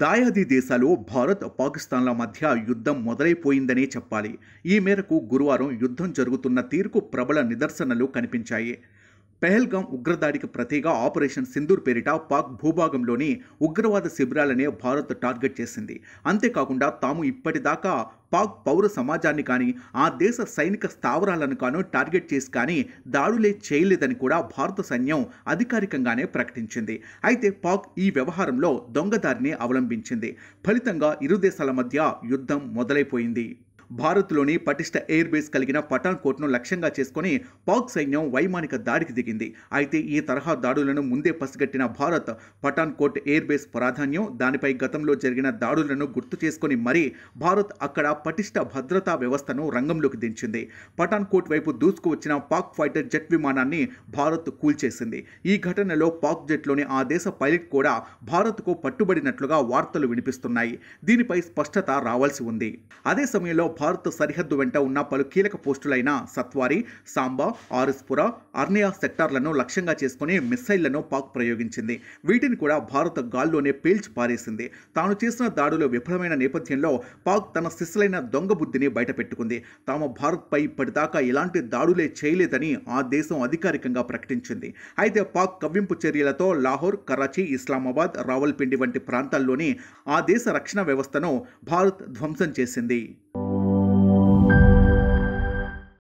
దాయాది దేశాలు భారత్, పాకిస్తాన్ల మధ్య యుద్ధం మొదలైపోయిందనే చెప్పాలి. ఈ మేరకు గురువారం యుద్ధం జరుగుతున్న తీరుకు ప్రబల నిదర్శనలు కనిపించాయి. పెహల్గాం ఉగ్రదాడికి ప్రతిగా ఆపరేషన్ సింధూర్ పేరిట పాక్ భూభాగంలోని ఉగ్రవాద శిబిరాలనే భారత్ టార్గెట్ చేసింది. అంతేకాకుండా తాము ఇప్పటిదాకా పాక్ పౌర సమాజాన్ని కానీ, ఆ దేశ సైనిక స్థావరాలను కానీ టార్గెట్ చేసి కానీ దాడులే చేయలేదని కూడా భారత సైన్యం అధికారికంగానే ప్రకటించింది. అయితే పాక్ ఈ వ్యవహారంలో దొంగదారిని అవలంబించింది. ఫలితంగా ఇరు దేశాల మధ్య యుద్ధం మొదలైపోయింది. భారత్లోని పటిష్ట ఎయిర్ బేస్ కలిగిన పఠాన్కోట్ను లక్ష్యంగా చేసుకుని పాక్ సైన్యం వైమానిక దాడికి దిగింది. అయితే ఈ తరహా దాడులను ముందే పసిగట్టిన భారత్ పఠాన్కోట్ ఎయిర్ బేస్ ప్రాధాన్యం, దానిపై గతంలో జరిగిన దాడులను గుర్తు చేసుకుని మరీ భారత్ అక్కడ పటిష్ట భద్రతా వ్యవస్థను రంగంలోకి దించింది. పఠాన్కోట్ వైపు దూసుకు వచ్చిన పాక్ ఫైటర్ జెట్ విమానాన్ని భారత్ కూల్చేసింది. ఈ ఘటనలో పాక్ జెట్లోని ఆ దేశ పైలట్ కూడా భారత్కు పట్టుబడినట్లుగా వార్తలు వినిపిస్తున్నాయి. దీనిపై స్పష్టత రావాల్సి ఉంది. అదే సమయంలో భారత్ సరిహద్దు వెంట ఉన్న పలు కీలక పోస్టులైన సత్వారి, సాంబా, ఆర్ఎస్పుర, అర్నియా సెక్టార్లను లక్ష్యంగా చేసుకుని మిస్సైళ్లను పాక్ ప్రయోగించింది. వీటిని కూడా భారత్ గాల్లోనే పేల్చి పారేసింది. తాను చేసిన దాడులు విఫలమైన నేపథ్యంలో పాక్ తన సిస్సులైన దొంగ బుద్ధిని బయటపెట్టుకుంది. తాము భారత్పై ఇప్పటిదాకా ఎలాంటి దాడులే చేయలేదని ఆ దేశం అధికారికంగా ప్రకటించింది. అయితే పాక్ కవ్వింపు చర్యలతో లాహోర్, కరాచీ, ఇస్లామాబాద్, రావల్పిండి వంటి ప్రాంతాల్లోని ఆ దేశ రక్షణ వ్యవస్థను భారత్ ధ్వంసం చేసింది.